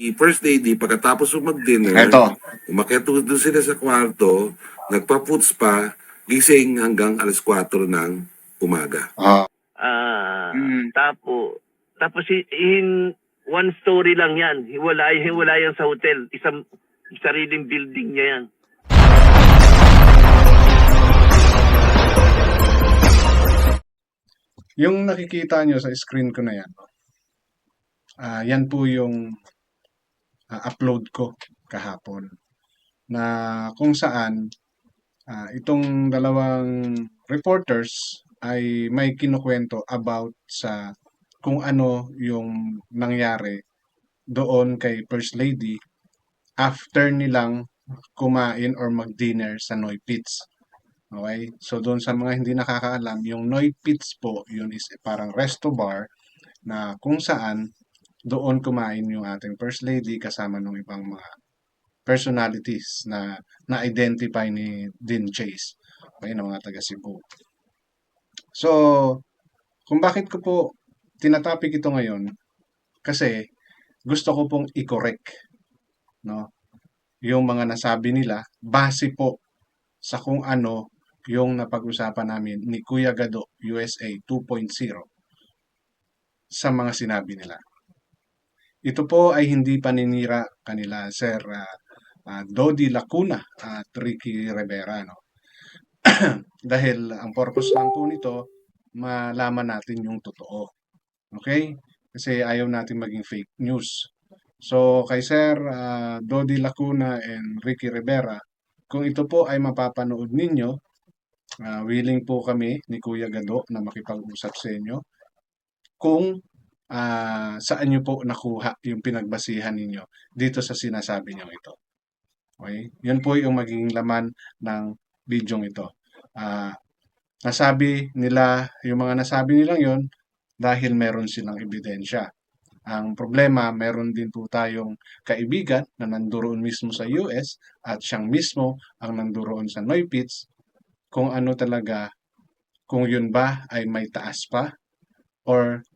First lady, pagkatapos mag-dinner, Eto. umakyat doon sila sa kwarto, nagpa-puts pa, gising hanggang alas 4 ng umaga. Tapos in one story lang yan. Wala yan sa hotel. Isang sariling building niya yan. Yung nakikita nyo sa screen ko na yan, yan po yung upload ko kahapon na kung saan itong dalawang reporters ay may kinukwento about sa kung ano yung nangyari doon kay First Lady after nilang kumain or mag-dinner sa Noy Pits. Okay? So doon sa mga hindi nakakaalam, yung Noy Pits po, yun is parang resto bar na kung saan doon kumain yung ating First Lady kasama ng ibang mga personalities na na-identify ni Dean Chase. Okay, ng mga taga Cebu. So, kung bakit ko po tinatopic ito ngayon, kasi gusto ko pong i-correct, no? Yung mga nasabi nila base po sa kung ano yung napag-usapan namin ni Kuya Gado USA 2.0 sa mga sinabi nila. Ito po ay hindi paninira kanila Sir Dodi Lacuna at Ricky Rivera, no? Dahil ang purpose lang po nito, malaman natin yung totoo. Okay? Kasi ayaw natin maging fake news. So, kay Sir Dodi Lacuna and Ricky Rivera, kung ito po ay mapapanood ninyo, willing po kami ni Kuya Gado na makipag-usap sa inyo kung saan nyo po nakuha yung pinagbasihan ninyo dito sa sinasabi nyo ito. Okay? Yun po yung magiging laman ng video ito. Yung mga nasabi nilang yun dahil meron silang ebidensya. Ang problema, meron din po tayong kaibigan na nanduroon mismo sa US at siyang mismo ang nanduroon sa Noy Pits kung ano talaga, kung yun ba ay may taas pa or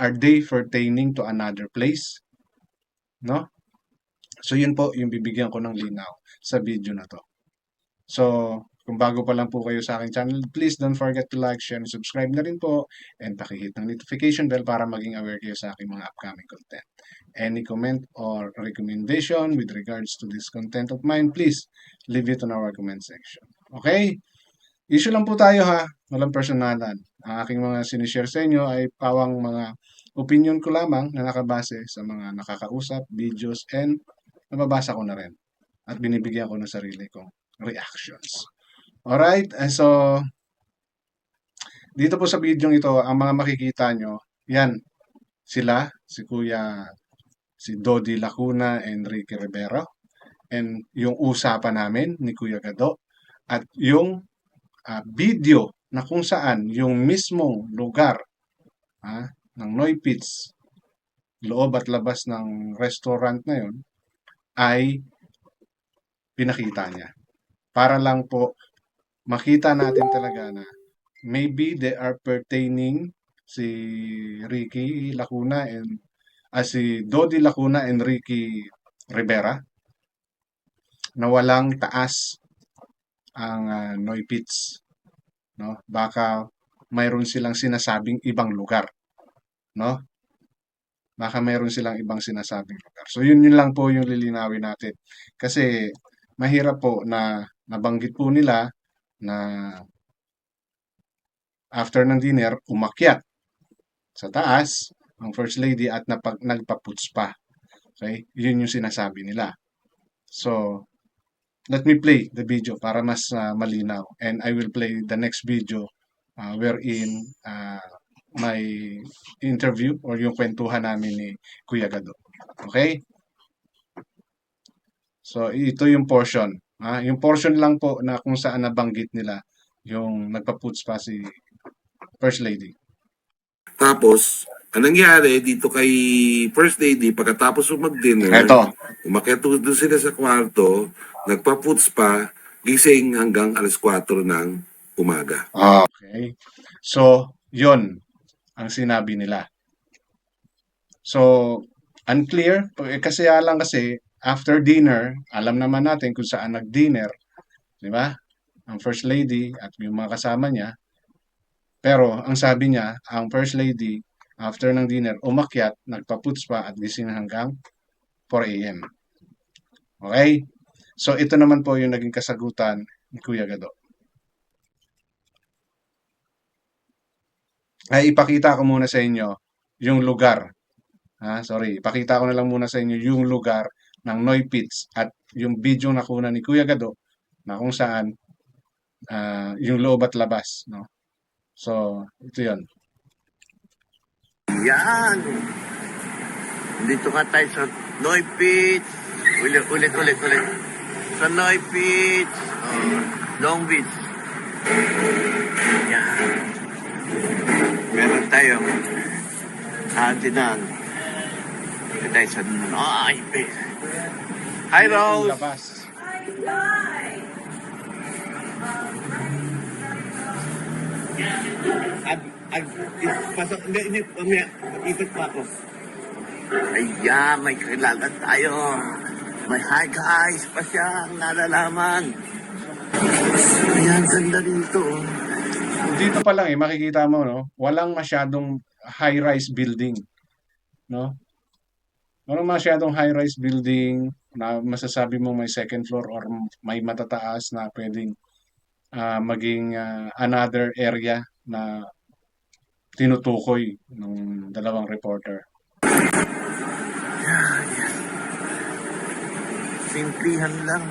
are they pertaining to another place? No? So yun po yung bibigyan ko ng linaw sa video na to. So, kung bago pa lang po kayo sa aking channel, please don't forget to like, share, and subscribe na rin po and pakihit ng notification bell para maging aware kayo sa aking mga upcoming content. Any comment or recommendation with regards to this content of mine, please leave it on our comment section. Okay? Issue lang po tayo ha, walang personalan. Ang aking mga sinishare sa inyo ay pawang mga opinion ko lamang na nakabase sa mga nakakausap, videos, and nababasa ko na rin. At binibigyan ko ng sarili kong reactions. Alright, so dito po sa video ito, ang mga makikita nyo, yan, sila, si Dodi Lacuna and Ricky Rivera, and yung usapan namin ni Kuya Gado, at yung video na kung saan yung mismong lugar ng Noy Pits, loob at labas ng restaurant na yun, ay pinakita niya. Para lang po makita natin talaga na maybe they are pertaining si Ricky Lacuna and si Dodi Lacuna and Ricky Rivera na walang taas ang Noy Pits, no? Baka mayroon silang sinasabing ibang lugar, no? Baka mayroon silang ibang sinasabing lugar. So yun lang po yung lilinawin natin. Kasi mahirap po na nabanggit po nila na after ng dinner, umakyat sa taas ang First Lady at nagpaputs pa. Okay? Yun yung sinasabi nila. So, let me play the video para mas malinaw. And I will play the next video wherein may interview or yung kwentuhan namin ni Kuya Gado. Okay? So, ito yung portion. Yung portion lang po na kung saan nabanggit nila yung nagpaputs pa si First Lady. Tapos, ang nangyari dito kay First Lady, pagkatapos mag-dinner, umakyat doon sila sa kwarto, nagpa-puts pa, gising hanggang alas 4 ng umaga. Okay. So, yon ang sinabi nila. So, Unclear, kasi lang kasi after dinner, alam naman natin kung saan nag-dinner, di ba? Ang First Lady at yung mga kasama niya. Pero ang sabi niya, ang First Lady, after ng dinner, umakyat, nagpa-puts pa at gising hanggang 4 a.m. Okay? So ito naman po yung naging kasagutan ni Kuya Gado. Ay ipakita ko muna sa inyo yung lugar. Sorry, ipakita ko na lang muna sa inyo yung lugar ng Noy Pits at yung video na kuna ni Kuya Gado na kung saan yung loob at labas, no? So, ito 'yon. Yan. Dito ka tayo sa Noy Beach. Ulit. Sa Noy Beach. Oh, Long Beach. Yan. Meron tayong hatinan. Dito tayo sa Noy Beach. Hi, Yung Rose. labas. Pasok, hindi, mamaya, ikot pa ako. Ayan, may kilala tayo. May hi guys pa siyang nalalaman. Ayan, ganda dito. Dito pa lang makikita mo, no? Walang masyadong high-rise building, no? Walang masyadong high-rise building na masasabi mo may second floor or may matataas na pwedeng maging another area na tinutukoy ng dalawang reporter. Simplihan lang.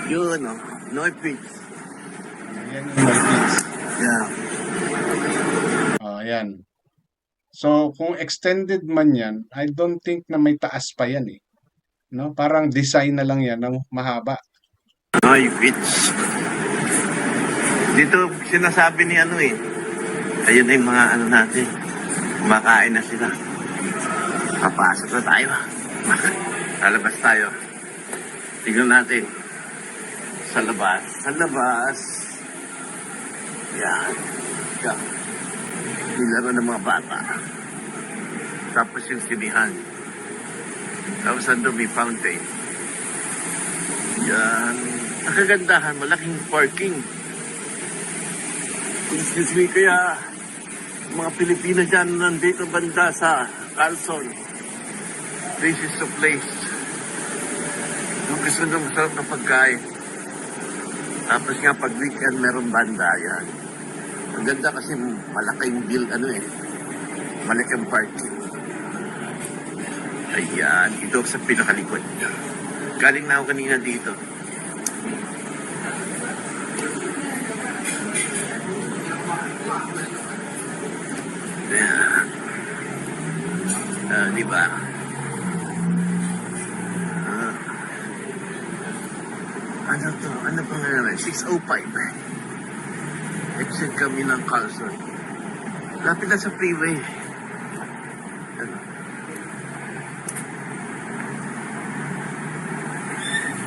Yun, oh. Noy Beach. Ayan yung Noy Pits. Yeah. Ayan. So, kung extended man yan, I don't think na may taas pa yan eh. No? Parang design na lang yan ng mahaba. Noy Beach. Dito, sinasabi ni ano eh. Ayun na yung mga ano natin. Kumakain na sila. Papasok na tayo. Lalabas tayo. Tignan natin. Sa labas. Sa labas. Yan. Yan. Nilaro ng mga bata. Tapos yung sinihan. Tapos ando may fountain. Yan. Ang kagandahan, malaking parking. Excuse me, kaya mga Pilipino dyan nandito banda sa Carlson. This is the place. Yung gusto nung masarap na pagkain. Tapos nga pag weekend meron banda yan. Ang ganda kasi malaking malaking parking. Ayan, ito sa pinakalikod. Galing na ako kanina dito. Ayan. Di ba? Ano to? Ano pang nangyari? 6:05 eh. Exit kami ng Carlson. Lapit na sa freeway. Ano?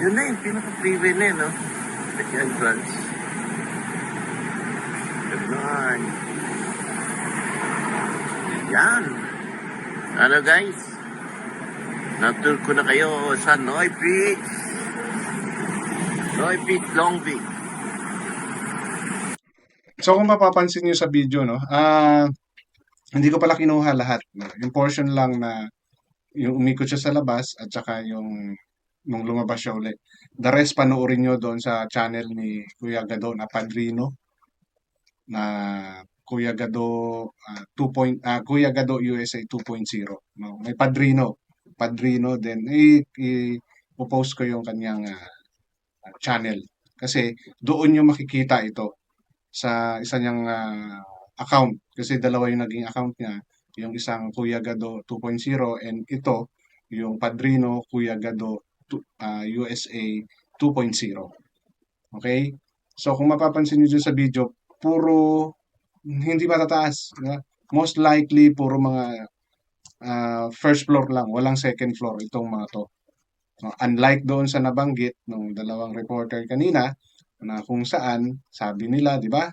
Yun na yung pinaka-freeway na yun, no? At yung entrance. Ganun. Yan. Ano guys? Natour ko na kayo sa Noy Beach. Noy Beach, Long Beach. So kung mapapansin niyo sa video, no, hindi ko pala kinuha lahat. No? Yung portion lang na yung umikot siya sa labas at saka yung nung lumabas siya ulit. The rest panoorin nyo doon sa channel ni Kuya Gado na Padrino na Kuya Gado Kuya Gado USA 2.0. No? May Padrino din. I-post ko yung kanyang channel kasi doon nyo makikita ito sa isa niyang account kasi dalawa yung naging account niya, yung isang Kuya Gado 2.0 and ito yung Padrino Kuya Gado USA 2.0. Okay? So kung mapapansin niyo dyan sa video, puro hindi matataas. Most likely puro mga first floor lang, walang second floor itong mga to. No, unlike doon sa nabanggit ng dalawang reporter kanina na kung saan sabi nila, di ba?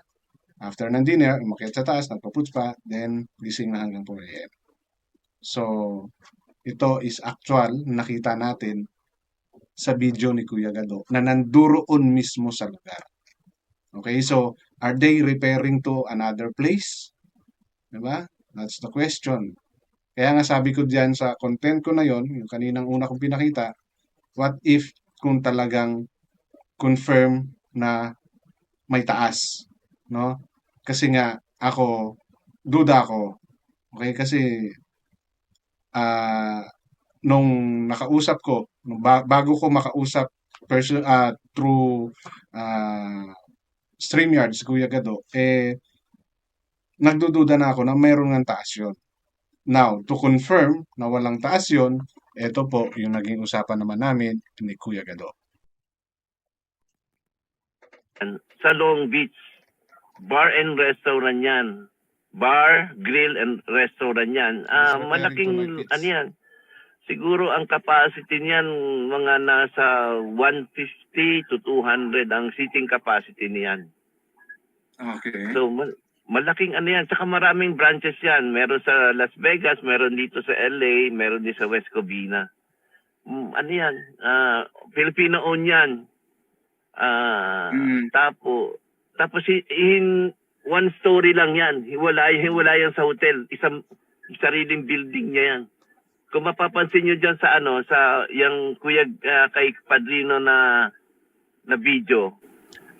After ng dinner, umakyat sa taas, nagpa-puts pa, then gising na hanggang 4 a.m. So, ito is actual, nakita natin sa video ni Kuya Gado na nanduroon mismo sa lugar. Okay, so are they repairing to another place? Diba? That's the question. Kaya nga sabi ko diyan sa content ko na yon, yung kaninang una kong pinakita, what if kung talagang confirm na may taas, no? Kasi nga ako, duda ako. Okay, kasi ah nung nakausap ko, bago ko makausap through ah StreamYard si Kuya Gado, nagdududa na ako na mayroon ng taas yun. Now, to confirm na walang taas yun, ito po yung naging usapan naman namin ni Kuya Gado. Sa Long Beach, bar and restaurant yan. Bar, grill and restaurant yan. He's referring to Malaking, like it's- ano yan, siguro ang capacity niyan mga nasa 150 to 200 ang seating capacity niyan. Okay. So malaking ano yan, saka maraming branches yan. Meron sa Las Vegas, meron dito sa LA, meron din sa West Covina. Ano yan, Filipino owned yan. Tapos in one story lang yan. Hiwalay yan sa hotel. Isang sariling building niya yan. Kung mapapansin nyo dyan sa sa yung kuya kay Padrino na video.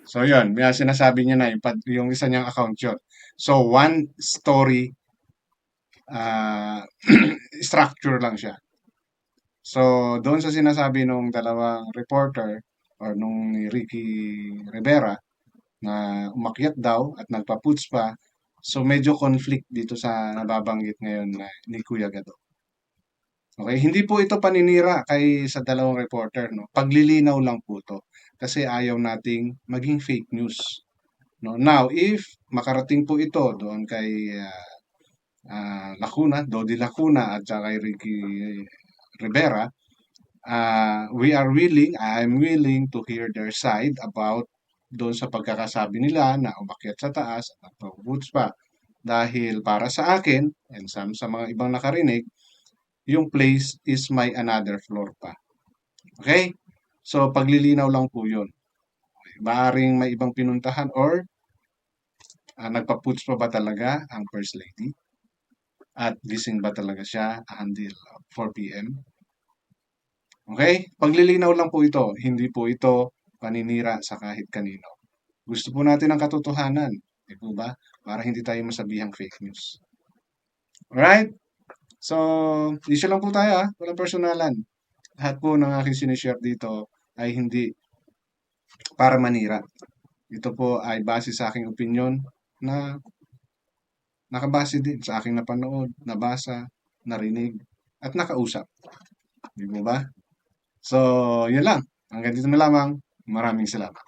So yun, may sinasabi niya na yung isa niyang account yun. So one story structure lang siya. So doon sa sinasabi nung dalawang reporter or nung ni Ricky Rivera na umakyat daw at nagpa-puts pa, so medyo conflict dito sa nababanggit ngayon ni Kuya Gado. Okay, hindi po ito paninira sa dalawang reporter, no. Paglilinaw lang po ito kasi ayaw nating maging fake news, no. Now, if makarating po ito doon kay Dodi Lacuna at saka kay Ricky Rivera, I'm willing to hear their side about doon sa pagkakasabi nila na umakyat sa taas at nagpa-boots pa. Dahil para sa akin, and sa mga ibang nakarinig, yung place is may another floor pa. Okay? So, paglilinaw lang po yun. Maaring may ibang pinuntahan or nagpa-puts pa ba talaga ang First Lady? At gising ba talaga siya until 4 p.m.? Okay? Paglilinaw lang po ito. Hindi po ito paninira sa kahit kanino. Gusto po natin ang katotohanan. Di po ba? Para hindi tayo masabihang fake news. Alright? So, issue lang po tayo walang personalan. Lahat po ng aking sinishare dito ay hindi para manira. Ito po ay base sa aking opinion na nakabase din sa aking napanood, nabasa, narinig, at nakausap. Di po ba? So, yun lang. Hanggang dito na lamang. Maraming salamat.